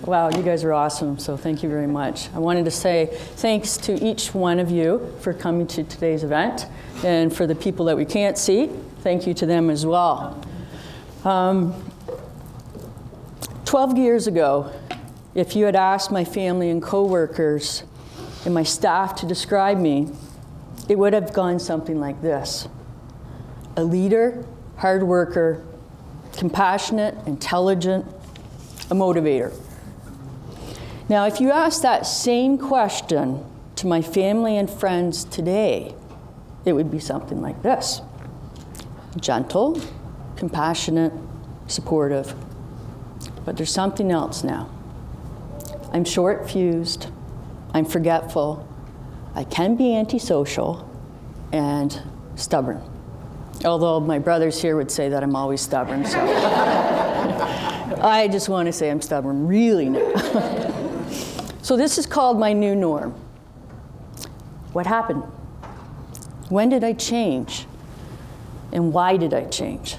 Wow, you guys are awesome, so thank you very much. I wanted to say thanks to each one of you for coming to today's event, and for the people that we can't see, thank you to them as well. 12 years ago, if you had asked my family and coworkers and my staff to describe me, it would have gone something like this: a leader, hard worker, compassionate, intelligent, a motivator. Now, if you ask that same question to my family and friends today, it would be something like this: gentle, compassionate, supportive. But there's something else now. I'm short-fused, I'm forgetful, I can be antisocial, and stubborn. Although my brothers here would say that I'm always stubborn, so I just want to say I'm stubborn really now. So this is called my new norm. What happened? When did I change? And why did I change?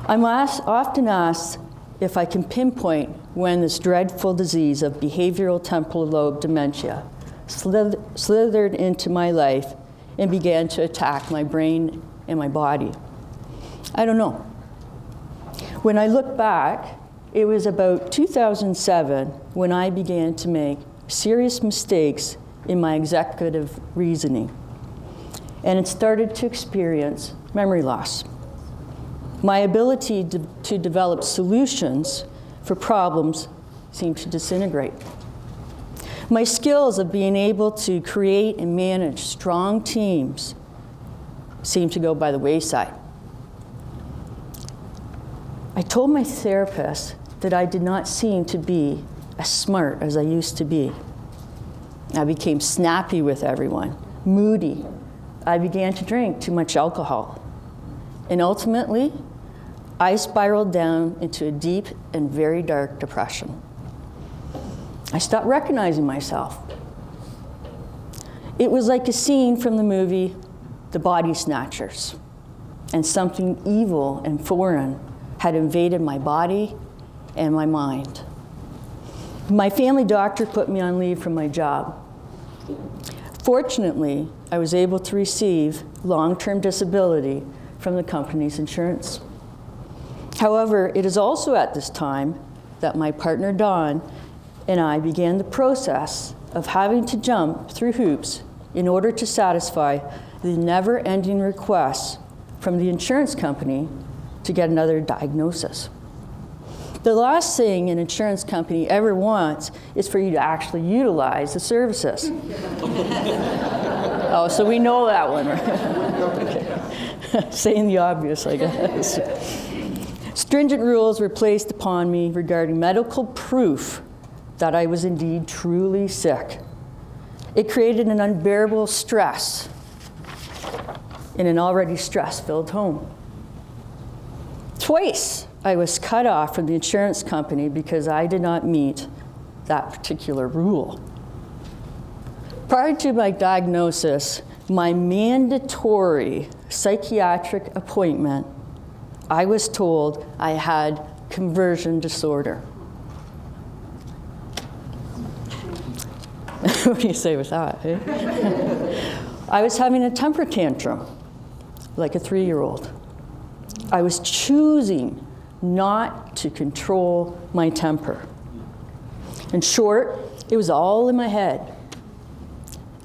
I'm often asked if I can pinpoint when this dreadful disease of behavioral temporal lobe dementia slithered into my life and began to attack my brain and my body. I don't know. When I look back, it was about 2007 when I began to make serious mistakes in my executive reasoning, and it started to experience memory loss. My ability to develop solutions for problems seemed to disintegrate. My skills of being able to create and manage strong teams seemed to go by the wayside. I told my therapist that I did not seem to be as smart as I used to be. I became snappy with everyone, moody. I began to drink too much alcohol. And ultimately, I spiraled down into a deep and very dark depression. I stopped recognizing myself. It was like a scene from the movie The Body Snatchers, and something evil and foreign had invaded my body and my mind. My family doctor put me on leave from my job. Fortunately, I was able to receive long-term disability from the company's insurance. However, it is also at this time that my partner Don and I began the process of having to jump through hoops in order to satisfy the never-ending requests from the insurance company to get another diagnosis. The last thing an insurance company ever wants is for you to actually utilize the services. Oh, so we know that one, right? Saying the obvious, I guess. Stringent rules were placed upon me regarding medical proof that I was indeed truly sick. It created an unbearable stress in an already stress-filled home. Twice, I was cut off from the insurance company because I did not meet that particular rule. Prior to my diagnosis, my mandatory psychiatric appointment, I was told I had conversion disorder. What do you say with that? Eh? I was having a temper tantrum, like a 3-year-old. I was choosing not to control my temper. In short, it was all in my head.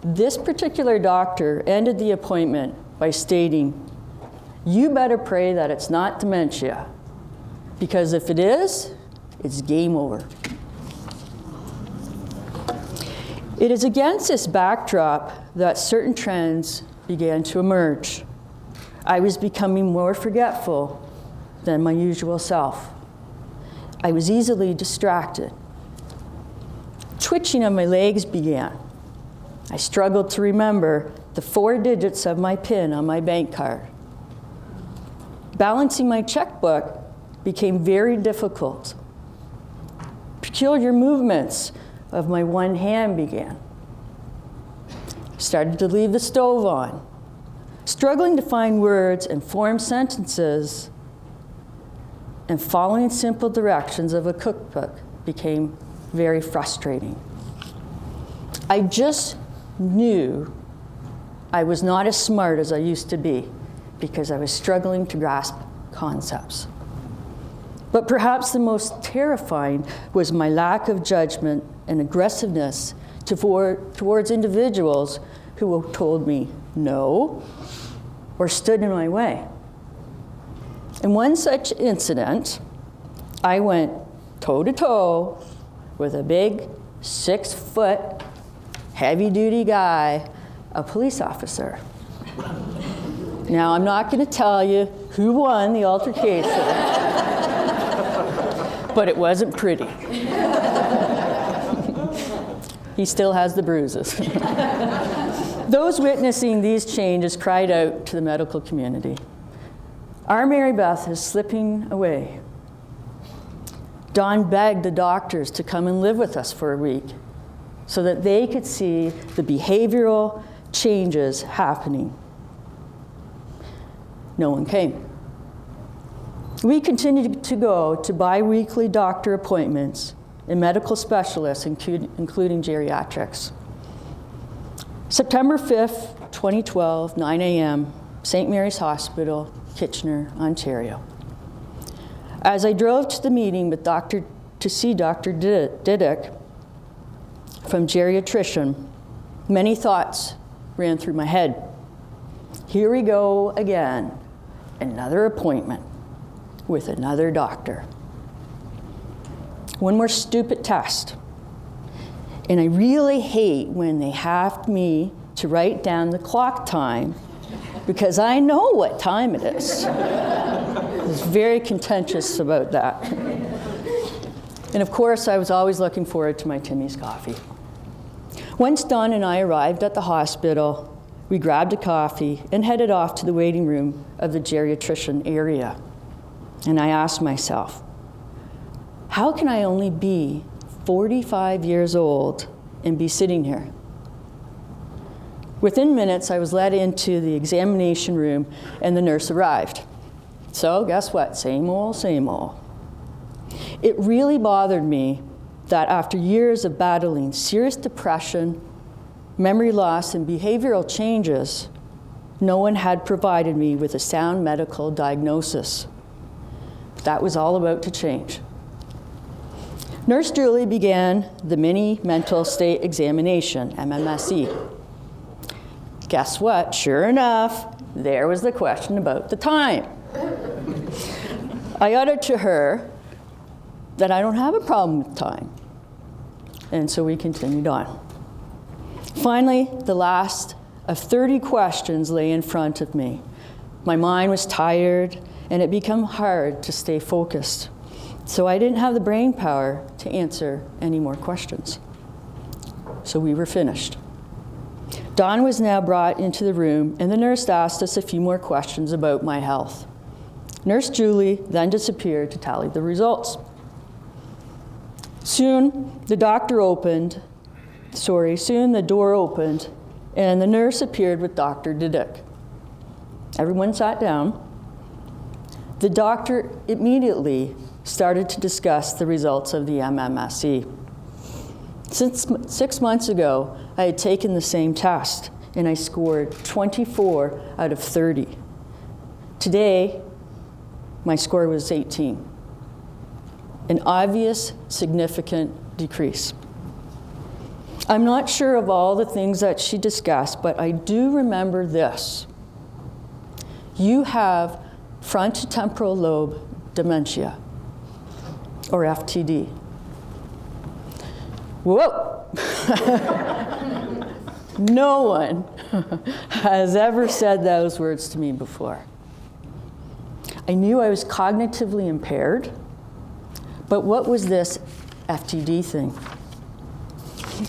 This particular doctor ended the appointment by stating, "You better pray that it's not dementia, because if it is, it's game over." It is against this backdrop that certain trends began to emerge. I was becoming more forgetful than my usual self. I was easily distracted. Twitching of my legs began. I struggled to remember the 4 digits of my PIN on my bank card. Balancing my checkbook became very difficult. Peculiar movements of my one hand began. Started to leave the stove on. Struggling to find words and form sentences and following simple directions of a cookbook became very frustrating. I just knew I was not as smart as I used to be because I was struggling to grasp concepts. But perhaps the most terrifying was my lack of judgment and aggressiveness towards individuals who told me no or stood in my way. In one such incident, I went toe-to-toe with a big 6-foot, heavy-duty guy, a police officer. Now, I'm not going to tell you who won the altercation, but it wasn't pretty. He still has the bruises. Those witnessing these changes cried out to the medical community, "Our Mary Beth is slipping away." Don begged the doctors to come and live with us for a week so that they could see the behavioral changes happening. No one came. We continued to go to bi-weekly doctor appointments and medical specialists, including geriatrics. September 5th, 2012, 9 a.m., St. Mary's Hospital, Kitchener, Ontario. As I drove to the meeting to see Dr. Didick from geriatrician, many thoughts ran through my head. Here we go again, another appointment with another doctor. One more stupid test. And I really hate when they have me to write down the clock time because I know what time it is. I was very contentious about that. And of course, I was always looking forward to my Timmy's coffee. Once Don and I arrived at the hospital, we grabbed a coffee and headed off to the waiting room of the geriatrician area. And I asked myself, how can I only be 45 years old and be sitting here? Within minutes, I was led into the examination room and the nurse arrived. So guess what? Same old, same old. It really bothered me that after years of battling serious depression, memory loss, and behavioral changes, no one had provided me with a sound medical diagnosis. That was all about to change. Nurse Julie began the mini mental state examination, MMSE. Guess what? Sure enough, there was the question about the time. I uttered to her that I don't have a problem with time. And so we continued on. Finally, the last of 30 questions lay in front of me. My mind was tired, and it became hard to stay focused. So I didn't have the brain power to answer any more questions. So we were finished. Don was now brought into the room, and the nurse asked us a few more questions about my health. Nurse Julie then disappeared to tally the results. Soon the door opened, and the nurse appeared with Dr. Didick. Everyone sat down. The doctor immediately started to discuss the results of the MMSE. Since 6 months ago, I had taken the same test, and I scored 24 out of 30. Today, my score was 18. An obvious, significant decrease. I'm not sure of all the things that she discussed, but I do remember this. You have frontotemporal lobe dementia, or FTD. Whoa! No one has ever said those words to me before. I knew I was cognitively impaired, but what was this FTD thing?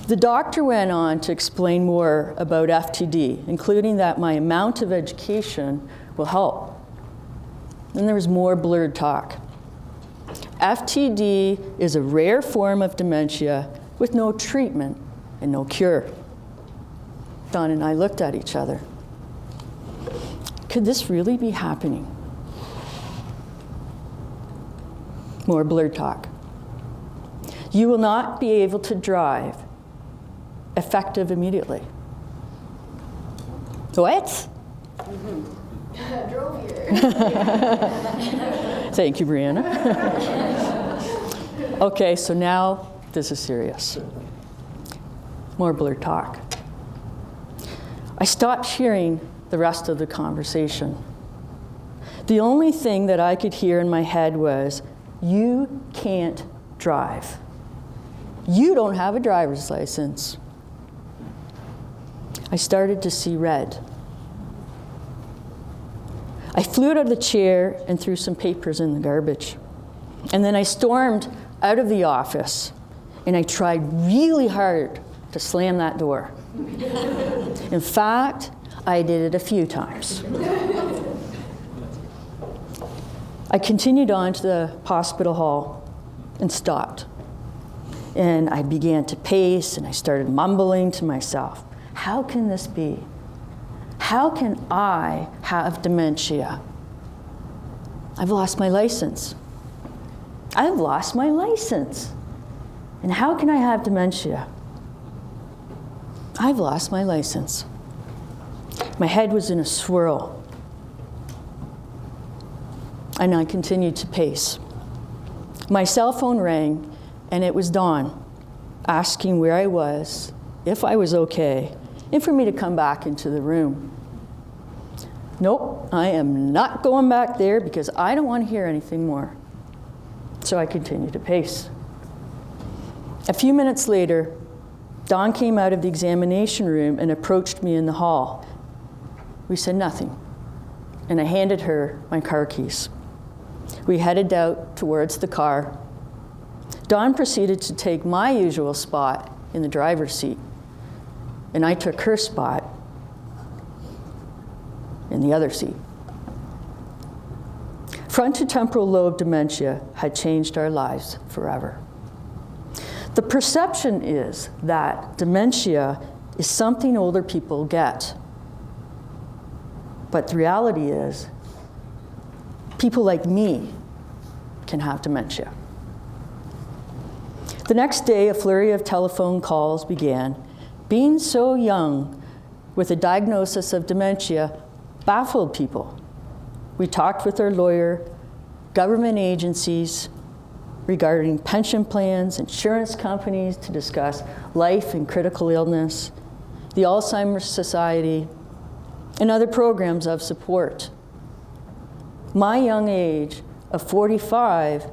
The doctor went on to explain more about FTD, including that my amount of education will help. Then there was more blurred talk. FTD is a rare form of dementia with no treatment and no cure. Don and I looked at each other. Could this really be happening? More blurred talk. You will not be able to drive, effective immediately. What? I drove here. Thank you, Brianna. Okay, so now this is serious. More blur talk. I stopped hearing the rest of the conversation. The only thing that I could hear in my head was, "You can't drive. You don't have a driver's license." I started to see red. I flew out of the chair and threw some papers in the garbage. And then I stormed out of the office, and I tried really hard to slam that door. In fact, I did it a few times. I continued on to the hospital hall and stopped. And I began to pace, and I started mumbling to myself, how can this be? How can I have dementia? I've lost my license. I've lost my license. And how can I have dementia? I've lost my license. My head was in a swirl. And I continued to pace. My cell phone rang, and it was Dawn, asking where I was, if I was okay, and for me to come back into the room. Nope, I am not going back there because I don't want to hear anything more. So I continued to pace. A few minutes later, Dawn came out of the examination room and approached me in the hall. We said nothing, and I handed her my car keys. We headed out towards the car. Dawn proceeded to take my usual spot in the driver's seat, and I took her spot in the other seat. Frontotemporal lobe dementia had changed our lives forever. The perception is that dementia is something older people get. But the reality is, people like me can have dementia. The next day, a flurry of telephone calls began. Being so young with a diagnosis of dementia baffled people. We talked with our lawyer, government agencies, regarding pension plans, insurance companies to discuss life and critical illness, the Alzheimer's Society, and other programs of support. My young age of 45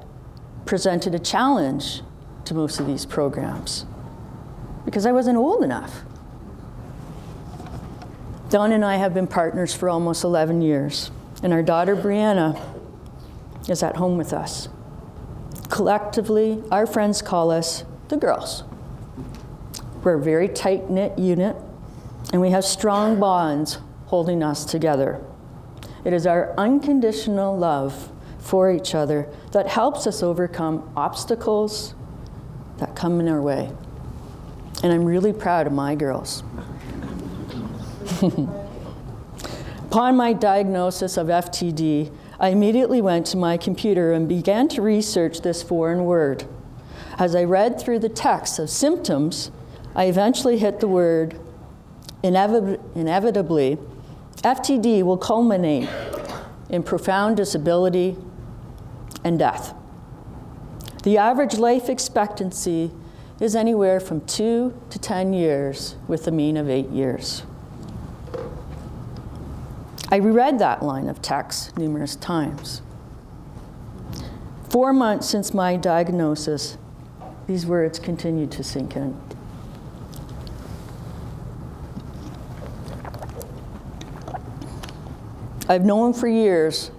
presented a challenge to most of these programs because I wasn't old enough. Dawn and I have been partners for almost 11 years, and our daughter Brianna is at home with us. Collectively, our friends call us the girls. We're a very tight-knit unit, and we have strong bonds holding us together. It is our unconditional love for each other that helps us overcome obstacles that come in our way. And I'm really proud of my girls. Upon my diagnosis of FTD, I immediately went to my computer and began to research this foreign word. As I read through the text of symptoms, I eventually hit the word inevitably. FTD will culminate in profound disability and death. The average life expectancy is anywhere from 2 to 10 years, with a mean of 8 years. I reread that line of text numerous times. 4 months since my diagnosis, these words continue to sink in. I've known for years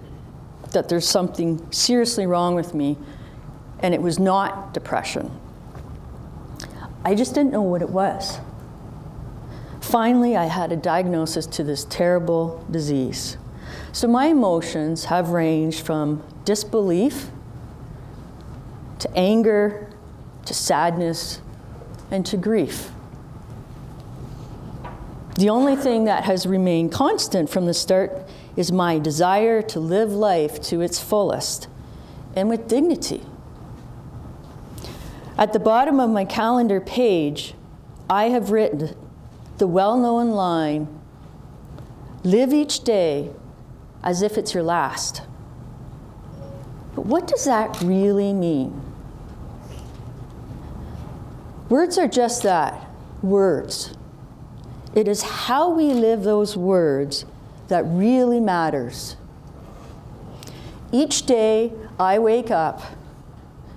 that there's something seriously wrong with me, and it was not depression. I just didn't know what it was. Finally, I had a diagnosis to this terrible disease. So my emotions have ranged from disbelief to anger to sadness and to grief. The only thing that has remained constant from the start is my desire to live life to its fullest and with dignity. At the bottom of my calendar page, I have written the well-known line, "Live each day as if it's your last." But what does that really mean? Words are just that, words. It is how we live those words that really matters. Each day I wake up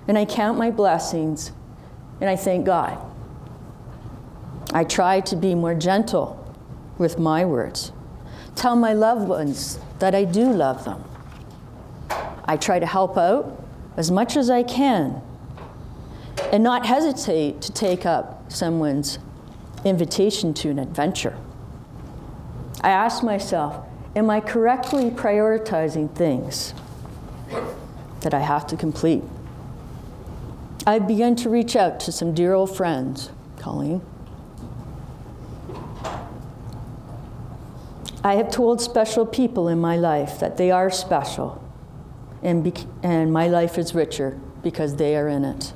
and I count my blessings and I thank God. I try to be more gentle with my words. Tell my loved ones that I do love them. I try to help out as much as I can and not hesitate to take up someone's invitation to an adventure. I ask myself, am I correctly prioritizing things that I have to complete? I've begun to reach out to some dear old friends, Colleen. I have told special people in my life that they are special, and my life is richer because they are in it.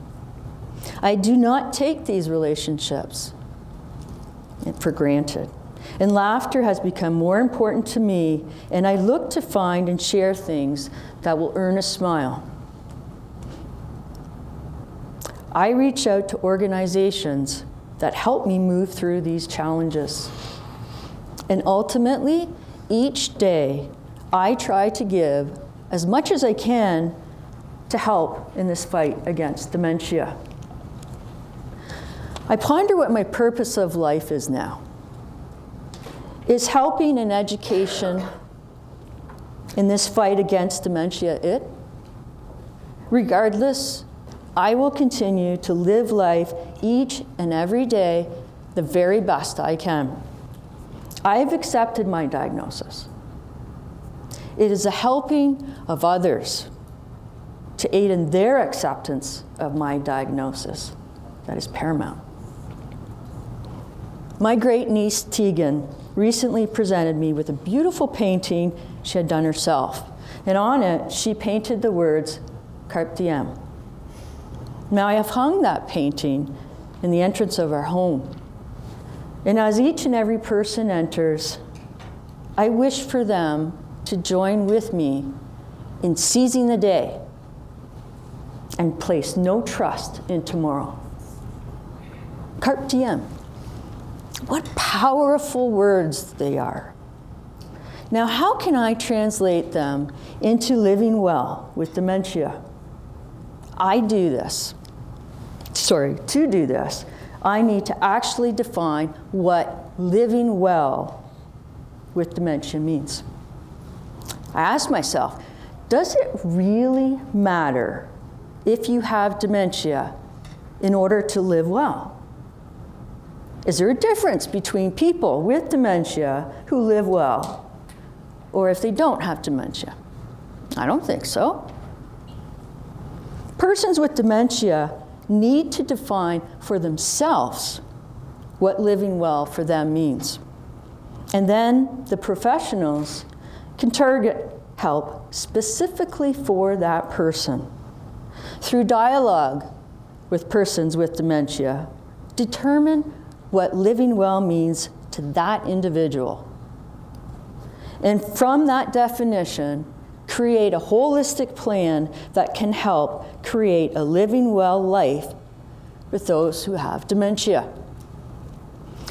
I do not take these relationships for granted. And laughter has become more important to me, and I look to find and share things that will earn a smile. I reach out to organizations that help me move through these challenges. And ultimately, each day, I try to give as much as I can to help in this fight against dementia. I ponder what my purpose of life is now. Is helping in education in this fight against dementia it? Regardless, I will continue to live life each and every day the very best I can. I have accepted my diagnosis. It is a helping of others to aid in their acceptance of my diagnosis that is paramount. My great niece, Tegan, recently presented me with a beautiful painting she had done herself. And on it, she painted the words, "Carpe Diem." Now, I have hung that painting in the entrance of our home. And as each and every person enters, I wish for them to join with me in seizing the day and place no trust in tomorrow. Carpe Diem. What powerful words they are. Now, how can I translate them into living well with dementia? To do this, I need to actually define what living well with dementia means. I ask myself, does it really matter if you have dementia in order to live well? Is there a difference between people with dementia who live well or if they don't have dementia? I don't think so. Persons with dementia need to define for themselves what living well for them means. And then the professionals can target help specifically for that person. Through dialogue with persons with dementia, determine what living well means to that individual. And from that definition, create a holistic plan that can help create a living well life with those who have dementia.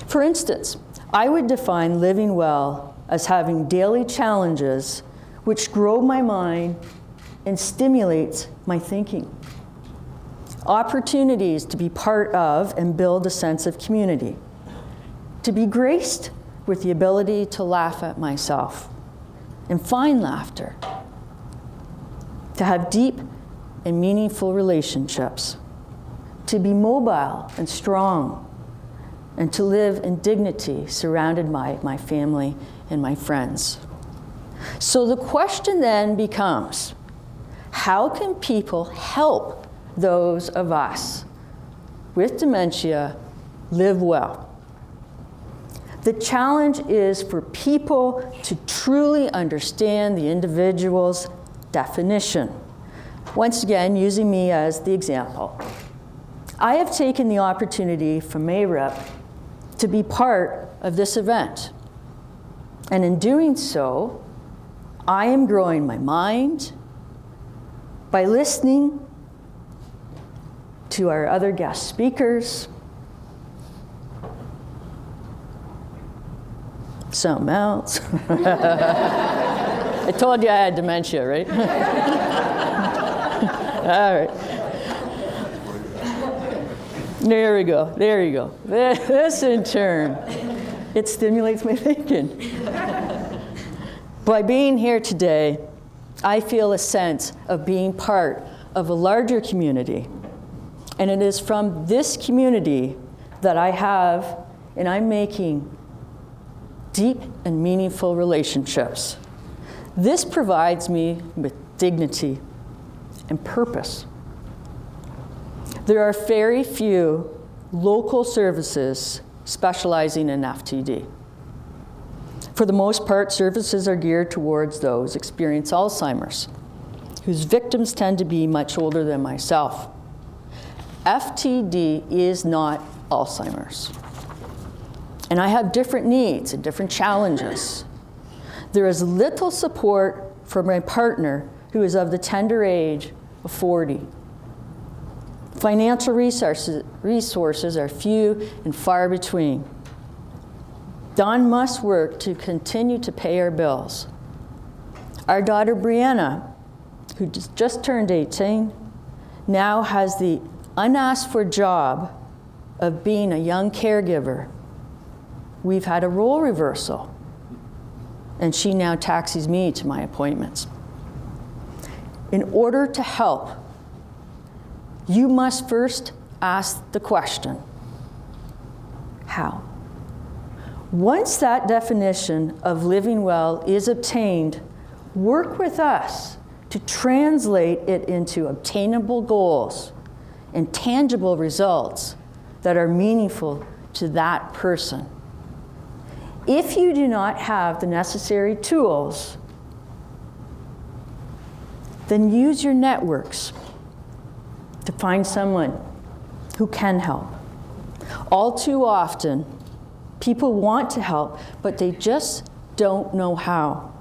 For instance, I would define living well as having daily challenges which grow my mind and stimulates my thinking. Opportunities to be part of and build a sense of community. To be graced with the ability to laugh at myself and find laughter. To have deep and meaningful relationships. To be mobile and strong. And to live in dignity surrounded by my family and my friends. So the question then becomes, how can people help those of us with dementia live well? The challenge is for people to truly understand the individual's definition. Once again, using me as the example. I have taken the opportunity from MAREP to be part of this event. And in doing so, I am growing my mind by listening to our other guest speakers, something else. I told you I had dementia, right? All right. There we go, there you go. This in turn, it stimulates my thinking. By being here today, I feel a sense of being part of a larger community. And it is from this community that I have, and I'm making deep and meaningful relationships. This provides me with dignity and purpose. There are very few local services specializing in FTD. For the most part, services are geared towards those experiencing Alzheimer's, whose victims tend to be much older than myself. FTD is not Alzheimer's. And I have different needs and different challenges. There is little support for my partner, who is of the tender age of 40. Financial resources are few and far between. Don must work to continue to pay our bills. Our daughter Brianna, who just turned 18, now has the unasked for job of being a young caregiver. We've had a role reversal, and she now taxis me to my appointments. In order to help, you must first ask the question, how? Once that definition of living well is obtained, work with us to translate it into obtainable goals and tangible results that are meaningful to that person. If you do not have the necessary tools, then use your networks to find someone who can help. All too often, people want to help, but they just don't know how.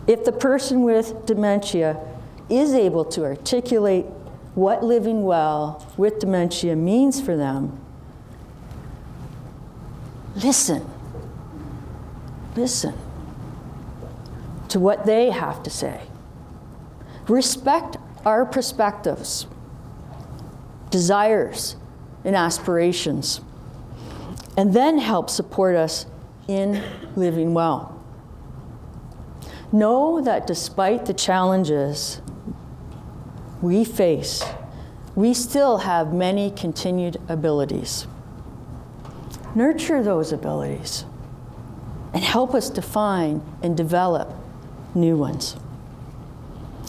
If the person with dementia is able to articulate what living well with dementia means for them, listen to what they have to say. Respect our perspectives, desires, and aspirations, and then help support us in living well. Know that despite the challenges we face, we still have many continued abilities. Nurture those abilities and help us define and develop new ones.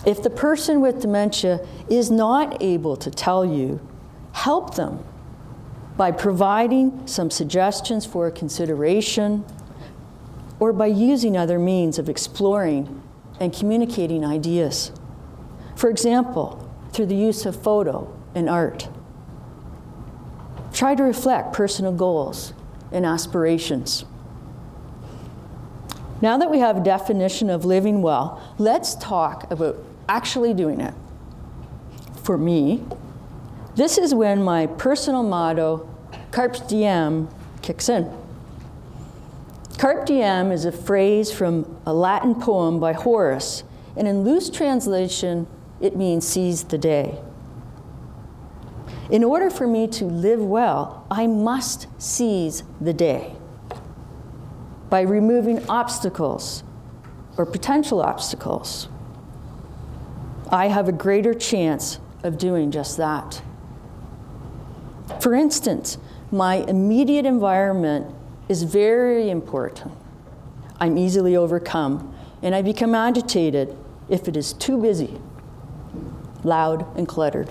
If the person with dementia is not able to tell you, help them by providing some suggestions for consideration or by using other means of exploring and communicating ideas. For example, through the use of photo and art. Try to reflect personal goals and aspirations. Now that we have a definition of living well, let's talk about actually doing it. For me, this is when my personal motto, Carpe Diem, kicks in. Carpe Diem is a phrase from a Latin poem by Horace, and in loose translation, it means seize the day. In order for me to live well, I must seize the day by removing obstacles or potential obstacles. I have a greater chance of doing just that. For instance, my immediate environment is very important. I'm easily overcome, and I become agitated if it is too busy, loud, and cluttered.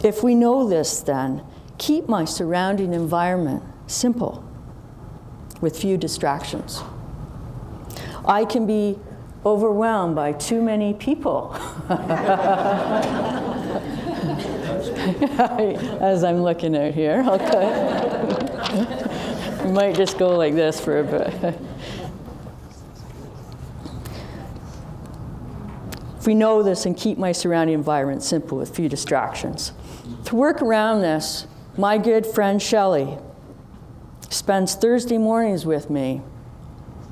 If we know this, then, keep my surrounding environment simple, with few distractions. I can be overwhelmed by too many people. As I'm looking out here, okay. We might just go like this for a bit. If we know this and keep my surrounding environment simple with few distractions. To work around this, my good friend Shelley spends Thursday mornings with me,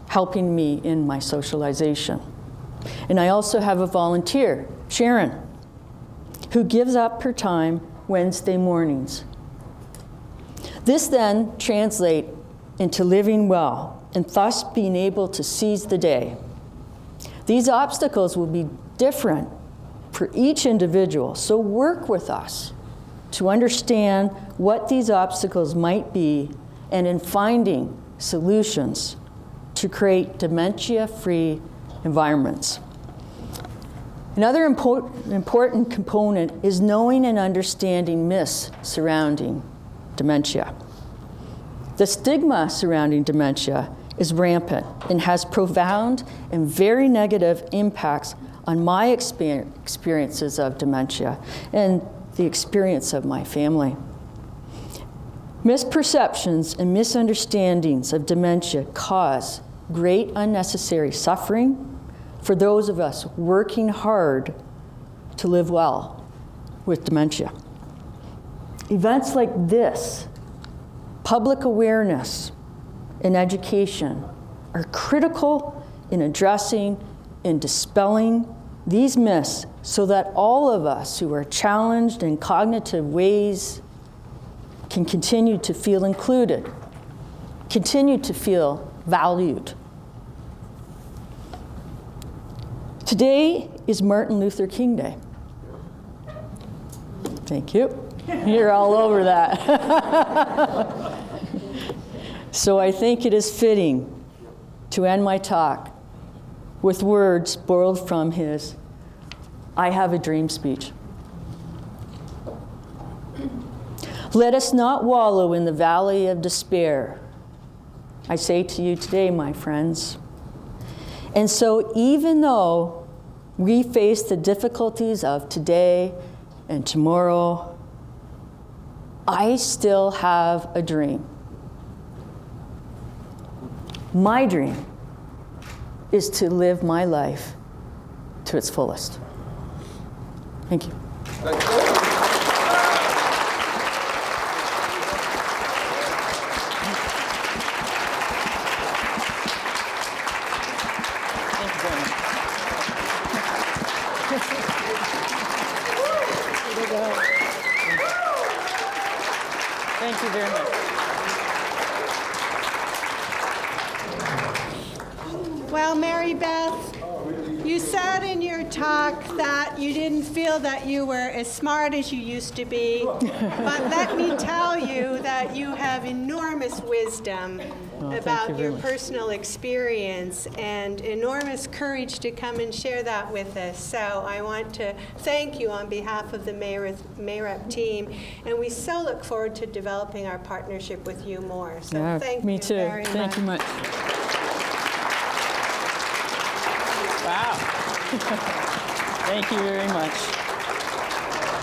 helping me in my socialization. And I also have a volunteer, Sharon, who gives up her time Wednesday mornings. This then translates into living well and thus being able to seize the day. These obstacles will be different for each individual, so work with us to understand what these obstacles might be and in finding solutions to create dementia-free environments. Another important component is knowing and understanding myths surrounding dementia. The stigma surrounding dementia is rampant and has profound and very negative impacts on my experiences of dementia and the experience of my family. Misperceptions and misunderstandings of dementia cause great unnecessary suffering for those of us working hard to live well with dementia. Events like this, public awareness and education, are critical in addressing and dispelling these myths so that all of us who are challenged in cognitive ways can continue to feel included, continue to feel valued. Today is Martin Luther King Day. Thank you. You're all over that. So I think it is fitting to end my talk with words borrowed from his I Have a Dream speech. Let us not wallow in the valley of despair, I say to you today, my friends. And so even though we face the difficulties of today and tomorrow, I still have a dream. My dream is to live my life to its fullest. Thank you. Thank you very much. Well, Mary Beth, you said in your talk that you didn't feel that you were as smart as you used to be, but let me tell you that you have enormous wisdom about your personal experience and enormous courage to come and share that with us. So I want to thank you on behalf of the MAREP team, and we so look forward to developing our partnership with you more. So Yeah, thank me you too. very Thank you much. Wow. Thank you very much.